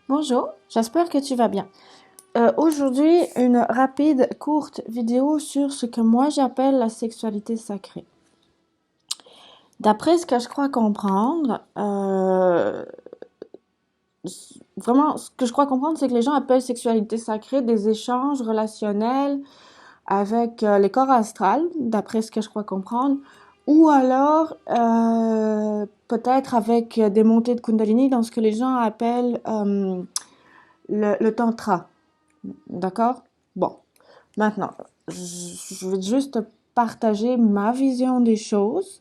Bonjour, j'espère que tu vas bien. Aujourd'hui, une rapide, courte vidéo sur ce que moi j'appelle la sexualité sacrée. D'après ce que je crois comprendre, vraiment, ce que je crois comprendre, c'est que les gens appellent sexualité sacrée des échanges relationnels avec les corps astrales, d'après ce que je crois comprendre, ou alors peut-être avec des montées de Kundalini dans ce que les gens appellent le tantra. D'accord? Bon, maintenant, je vais juste partager ma vision des choses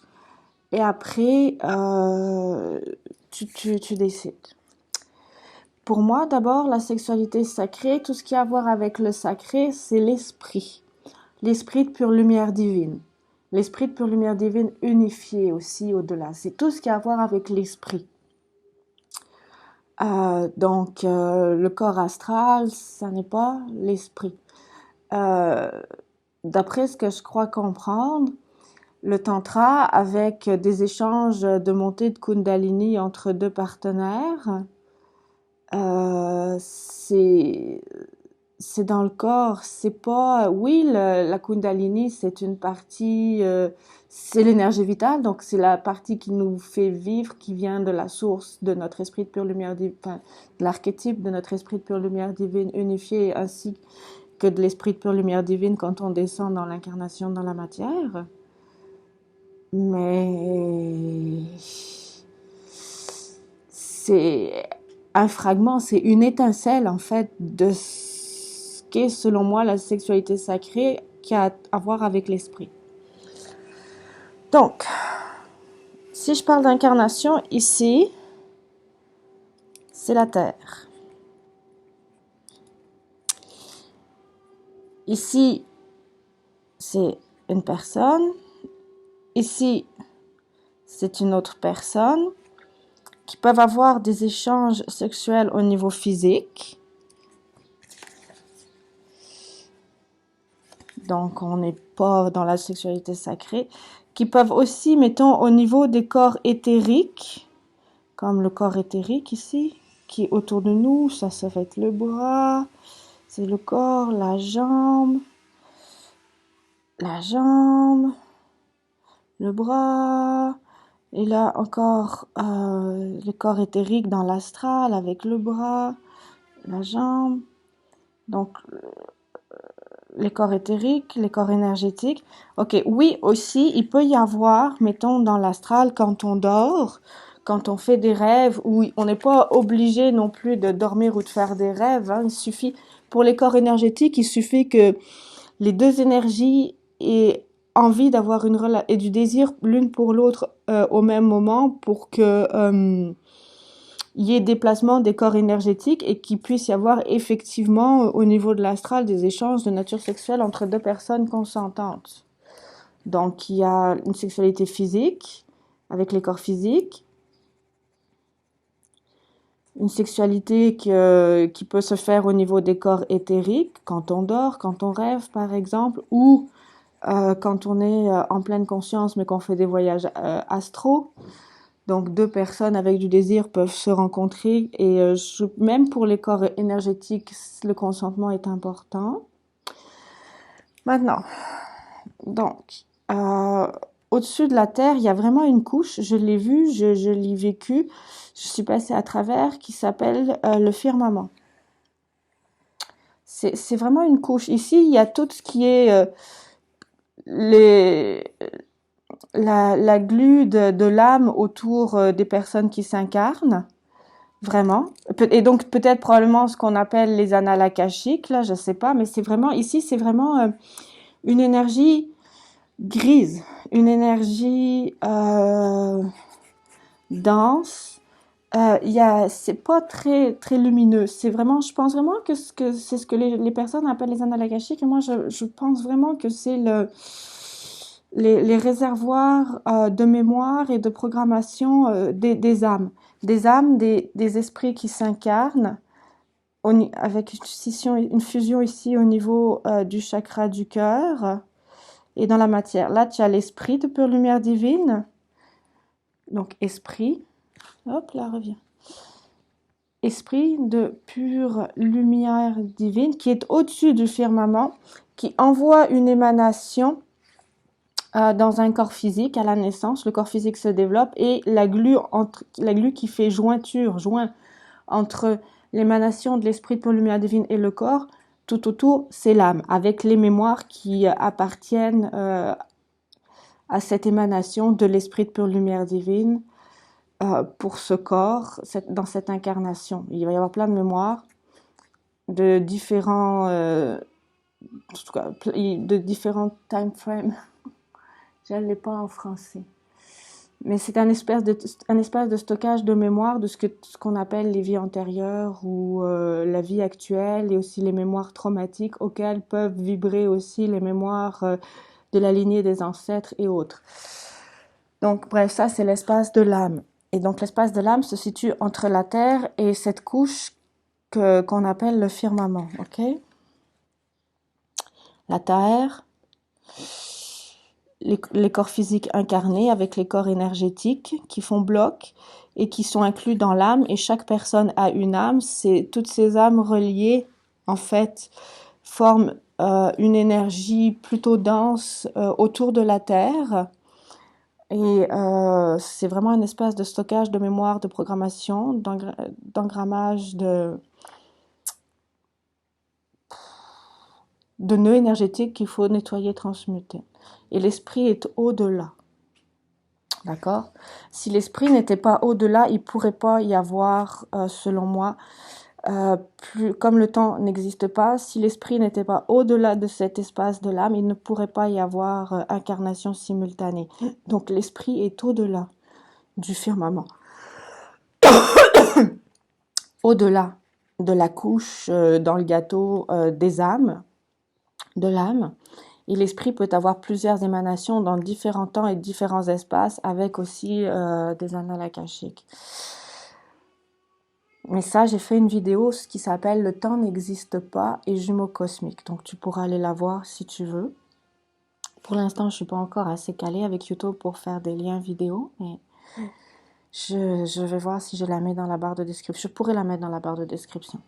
et après, tu décides. Pour moi, d'abord, la sexualité sacrée, tout ce qui a à voir avec le sacré, c'est l'esprit. L'esprit de pure lumière divine. L'esprit de pure lumière divine unifié aussi au-delà. C'est tout ce qui a à voir avec l'esprit. Donc, le corps astral, ça n'est pas l'esprit. Euh, D'après ce que je crois comprendre, le tantra, avec des échanges de montée de Kundalini entre deux partenaires, c'est dans le corps. C'est pas, oui, la Kundalini, c'est une partie, c'est l'énergie vitale, donc c'est la partie qui nous fait vivre, qui vient de la source de notre esprit de pure lumière divine, enfin, de l'archétype de notre esprit de pure lumière divine unifié, ainsi que de l'esprit de pure lumière divine quand on descend dans l'incarnation dans la matière. Mais c'est un fragment, c'est une étincelle en fait de ce qu'est selon moi la sexualité sacrée qui a à voir avec l'esprit. Donc, si je parle d'incarnation, ici, c'est la Terre. Ici, c'est une personne. Ici, c'est une autre personne qui peuvent avoir des échanges sexuels au niveau physique. Donc, on n'est pas dans la sexualité sacrée. Qui peuvent aussi, mettons, au niveau des corps éthériques, comme le corps éthérique ici, qui est autour de nous, ça va être le bras, c'est le corps, la jambe, le bras, et là encore le corps éthérique dans l'astral avec le bras, la jambe. Donc les corps éthériques, les corps énergétiques. Ok, oui aussi, il peut y avoir, mettons dans l'astral quand on dort, quand on fait des rêves, où on n'est pas obligé non plus de dormir ou de faire des rêves. Hein, il suffit pour les corps énergétiques, il suffit que les deux énergies aient envie d'avoir et du désir l'une pour l'autre au même moment pour que il y ait déplacement des corps énergétiques et qu'il puisse y avoir effectivement au niveau de l'astral des échanges de nature sexuelle entre deux personnes consentantes. Donc il y a une sexualité physique avec les corps physiques, une sexualité qui peut se faire au niveau des corps éthériques quand on dort, quand on rêve par exemple, ou quand on est en pleine conscience mais qu'on fait des voyages astraux. Donc deux personnes avec du désir peuvent se rencontrer et même pour les corps énergétiques, le consentement est important. Maintenant, donc, au-dessus de la Terre, il y a vraiment une couche, je l'ai vue, je l'ai vécue, je suis passée à travers, qui s'appelle le firmament. C'est vraiment une couche. Ici, il y a tout ce qui est les la glu de l'âme autour des personnes qui s'incarnent, vraiment. Et donc peut-être probablement ce qu'on appelle les annales akashiques, là, je sais pas, mais c'est vraiment, ici, c'est vraiment une énergie grise, une énergie dense. C'est pas très lumineux. C'est vraiment, je pense vraiment que c'est ce que les personnes appellent les annales akashiques. Et moi, je pense vraiment que c'est les réservoirs de mémoire et de programmation des âmes. Des esprits qui s'incarnent avec une fusion ici au niveau du chakra du cœur et dans la matière. Là, tu as l'esprit de pure lumière divine. Donc, esprit. Hop, là, revient. esprit de pure lumière divine qui est au-dessus du firmament, qui envoie une émanation dans un corps physique à la naissance. Le corps physique se développe et la glue qui fait joint entre l'émanation de l'esprit de pure lumière divine et le corps, tout autour, c'est l'âme, avec les mémoires qui appartiennent à cette émanation de l'esprit de pure lumière divine pour ce corps, dans cette incarnation. Il va y avoir plein de mémoires de différents time frames. Je ne l'ai pas en français. Mais c'est un espace de stockage de mémoire de ce qu'on appelle les vies antérieures ou la vie actuelle, et aussi les mémoires traumatiques auxquelles peuvent vibrer aussi les mémoires de la lignée des ancêtres et autres. Donc bref, ça c'est l'espace de l'âme. Et donc l'espace de l'âme se situe entre la terre et cette couche qu'on appelle le firmament, ok? La terre, les corps physiques incarnés avec les corps énergétiques qui font bloc et qui sont inclus dans l'âme, et chaque personne a une âme. Toutes ces âmes reliées, en fait, forment une énergie plutôt dense autour de la Terre. Et c'est vraiment un espace de stockage de mémoire, de programmation, d'engrammage, de nœuds énergétiques qu'il faut nettoyer, transmuter. Et l'esprit est au-delà. D'accord? Si l'esprit n'était pas au-delà, il ne pourrait pas y avoir, selon moi, comme le temps n'existe pas, si l'esprit n'était pas au-delà de cet espace de l'âme, il ne pourrait pas y avoir incarnation simultanée. Donc l'esprit est au-delà du firmament, au-delà de la couche dans le gâteau des âmes, de l'âme. Et l'esprit peut avoir plusieurs émanations dans différents temps et différents espaces, avec aussi des annales akashiques. Mais ça, j'ai fait une vidéo qui s'appelle « Le temps n'existe pas et jumeaux cosmiques ». Donc tu pourras aller la voir si tu veux. Pour l'instant, je ne suis pas encore assez calée avec YouTube pour faire des liens vidéo, mais je vais voir si je la mets dans la barre de description. Je pourrais la mettre dans la barre de description.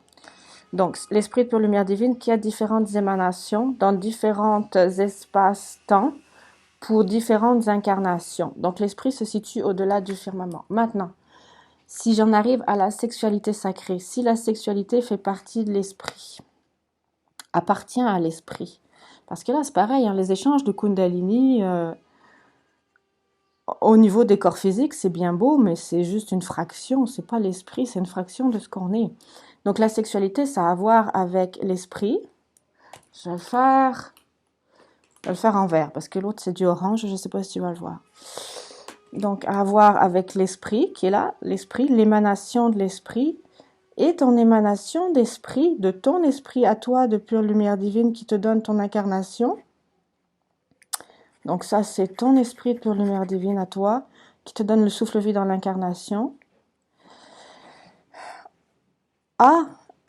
Donc, l'esprit de pure lumière divine qui a différentes émanations dans différents espaces-temps pour différentes incarnations. Donc, l'esprit se situe au-delà du firmament. Maintenant, si j'en arrive à la sexualité sacrée, si la sexualité fait partie de l'esprit, appartient à l'esprit, parce que là, c'est pareil, hein, les échanges de Kundalini, au niveau des corps physiques, c'est bien beau, mais c'est juste une fraction, c'est pas l'esprit, c'est une fraction de ce qu'on est. Donc la sexualité, ça a à voir avec l'esprit. Je vais le faire en vert, parce que l'autre c'est du orange, je ne sais pas si tu vas le voir. Donc à voir avec l'esprit qui est là, l'esprit, l'émanation de l'esprit, et ton émanation d'esprit, de ton esprit à toi, de pure lumière divine qui te donne ton incarnation. Donc ça, c'est ton esprit de pure lumière divine à toi, qui te donne le souffle vie dans l'incarnation.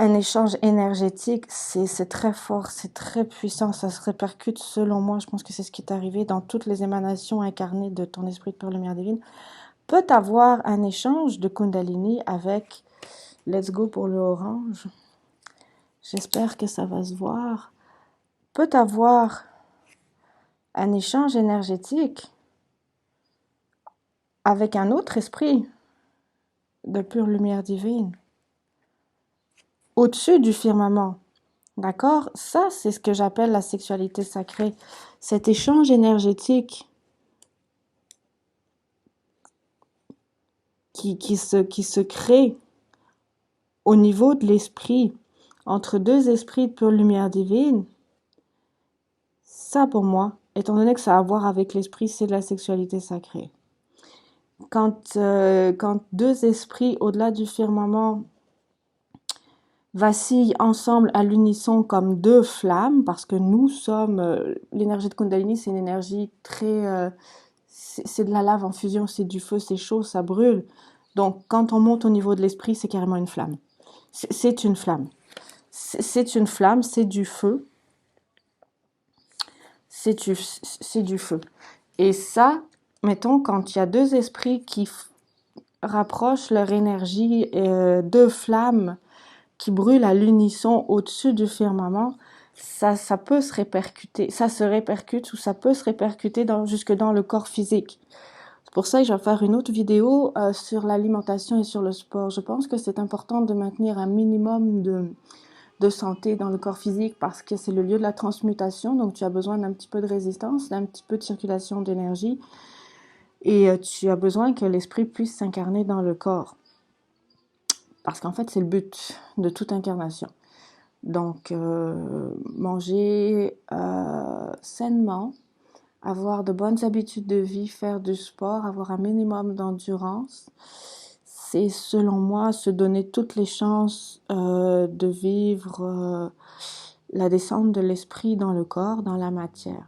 Un échange énergétique, c'est très fort, c'est très puissant, ça se répercute selon moi, je pense que c'est ce qui est arrivé dans toutes les émanations incarnées de ton esprit de pure lumière divine, peut avoir un échange de Kundalini avec, let's go pour le orange, j'espère que ça va se voir, peut avoir un échange énergétique avec un autre esprit de pure lumière divine, au-dessus du firmament. D'accord? Ça, c'est ce que j'appelle la sexualité sacrée. Cet échange énergétique qui se crée au niveau de l'esprit, entre deux esprits de pure lumière divine, ça pour moi, étant donné que ça a à voir avec l'esprit, c'est de la sexualité sacrée. Quand deux esprits au-delà du firmament vacillent ensemble à l'unisson comme deux flammes, parce que nous sommes, l'énergie de Kundalini, c'est une énergie très, c'est de la lave en fusion, c'est du feu, c'est chaud, ça brûle. Donc quand on monte au niveau de l'esprit, c'est carrément une flamme. C'est une flamme. C'est une flamme, c'est du feu. C'est du feu. Et ça, mettons, quand il y a deux esprits rapprochent leur énergie de flammes qui brûlent à l'unisson au-dessus du firmament, ça peut se répercuter, ça se répercute ou ça peut se répercuter jusque dans le corps physique. C'est pour ça que je vais faire une autre vidéo sur l'alimentation et sur le sport. Je pense que c'est important de maintenir un minimum de santé dans le corps physique parce que c'est le lieu de la transmutation, donc tu as besoin d'un petit peu de résistance, d'un petit peu de circulation d'énergie et tu as besoin que l'esprit puisse s'incarner dans le corps. Parce qu'en fait, c'est le but de toute incarnation. Donc, manger sainement, avoir de bonnes habitudes de vie, faire du sport, avoir un minimum d'endurance, c'est selon moi se donner toutes les chances de vivre la descente de l'esprit dans le corps, dans la matière.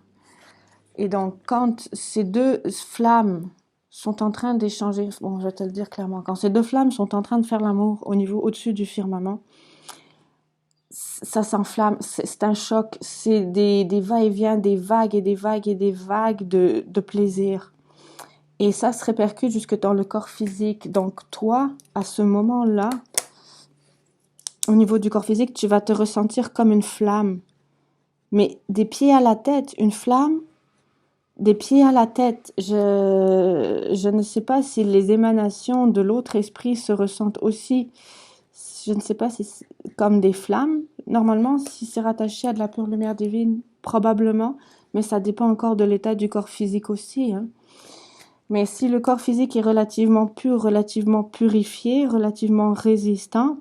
Et donc, quand ces deux flammes sont en train d'échanger, bon, je vais te le dire clairement, quand ces deux flammes sont en train de faire l'amour au niveau au-dessus du firmament, ça s'enflamme, c'est un choc, c'est des va-et-vient, des vagues et des vagues et des vagues de plaisir. Et ça se répercute jusque dans le corps physique. Donc toi, à ce moment-là, au niveau du corps physique, tu vas te ressentir comme une flamme. Mais des pieds à la tête, une flamme, des pieds à la tête. Je ne sais pas si les émanations de l'autre esprit se ressentent aussi. Je ne sais pas si c'est comme des flammes. Normalement, si c'est rattaché à de la pure lumière divine, probablement. Mais ça dépend encore de l'état du corps physique aussi, hein. Mais si le corps physique est relativement pur, relativement purifié, relativement résistant,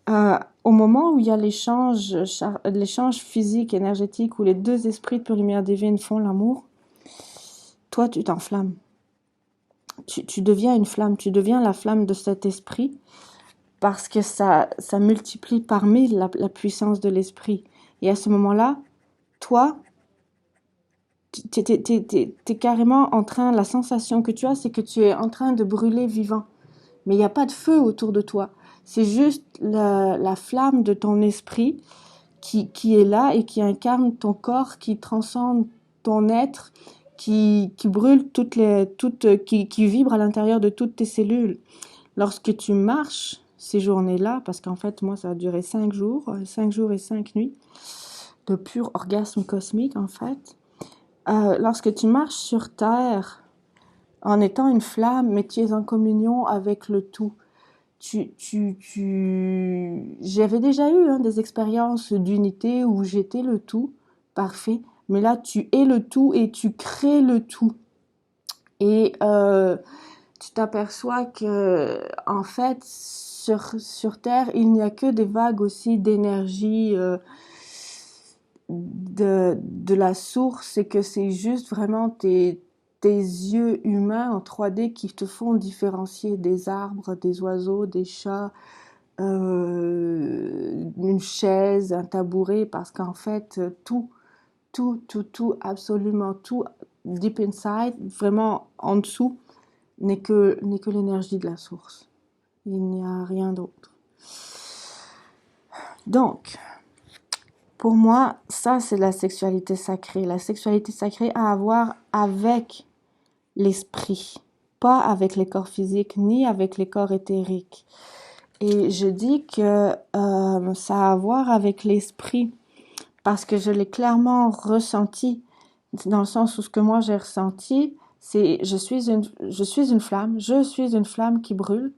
au moment où il y a l'échange physique, énergétique, où les deux esprits de pure lumière divine font l'amour, toi, tu t'enflammes. Tu deviens une flamme, tu deviens la flamme de cet esprit parce que ça multiplie par mille la puissance de l'esprit. Et à ce moment-là, toi, t'es carrément en train, la sensation que tu as, c'est que tu es en train de brûler vivant. Mais il n'y a pas de feu autour de toi. C'est juste la flamme de ton esprit qui est là et qui incarne ton corps, qui transcende ton être, qui brûle qui vibre à l'intérieur de toutes tes cellules. Lorsque tu marches ces journées-là, parce qu'en fait, moi, ça a duré 5 jours et 5 nuits, de pur orgasme cosmique, en fait. Lorsque tu marches sur Terre, en étant une flamme, mais tu es en communion avec le tout. J'avais déjà eu des expériences d'unité où j'étais le tout, parfait, mais là tu es le tout et tu crées le tout. Et tu t'aperçois que en fait sur Terre il n'y a que des vagues aussi d'énergie de la source, et que c'est juste vraiment tes yeux humains en 3D qui te font différencier des arbres, des oiseaux, des chats, une chaise, un tabouret, parce qu'en fait, tout, absolument tout, deep inside, vraiment en dessous, n'est que l'énergie de la source. Il n'y a rien d'autre. Donc, pour moi, ça, c'est la sexualité sacrée. La sexualité sacrée à avoir avec l'esprit, pas avec les corps physiques, ni avec les corps éthériques. Et je dis que ça a à voir avec l'esprit, parce que je l'ai clairement ressenti, dans le sens où ce que moi j'ai ressenti, c'est je suis une flamme qui brûle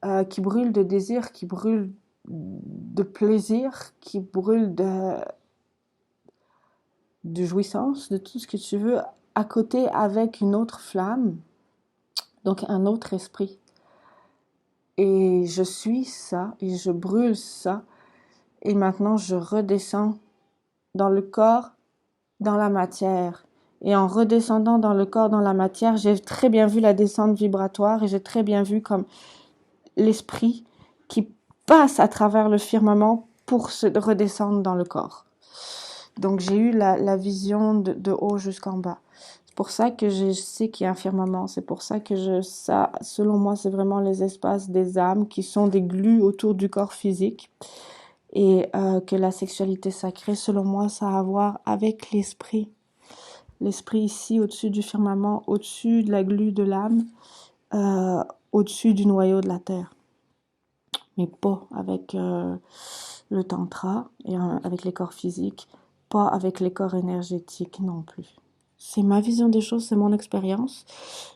de désir, qui brûle de plaisir, qui brûle de jouissance, de tout ce que tu veux, à côté avec une autre flamme, donc un autre esprit. Et je suis ça, et je brûle ça, et maintenant je redescends dans le corps, dans la matière. Et en redescendant dans le corps, dans la matière, j'ai très bien vu la descente vibratoire, et j'ai très bien vu comme l'esprit qui passe à travers le firmament pour se redescendre dans le corps. Donc j'ai eu la vision de haut jusqu'en bas. C'est pour ça que je sais qu'il y a un firmament. C'est pour ça que ça, selon moi, c'est vraiment les espaces des âmes qui sont des glues autour du corps physique. Et que la sexualité sacrée, selon moi, ça a à voir avec l'esprit. L'esprit ici, au-dessus du firmament, au-dessus de la glue de l'âme, au-dessus du noyau de la Terre, mais pas avec le tantra et avec les corps physiques, pas avec les corps énergétiques non plus. C'est ma vision des choses, c'est mon expérience.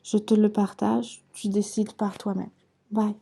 Je te le partage, tu décides par toi-même. Bye.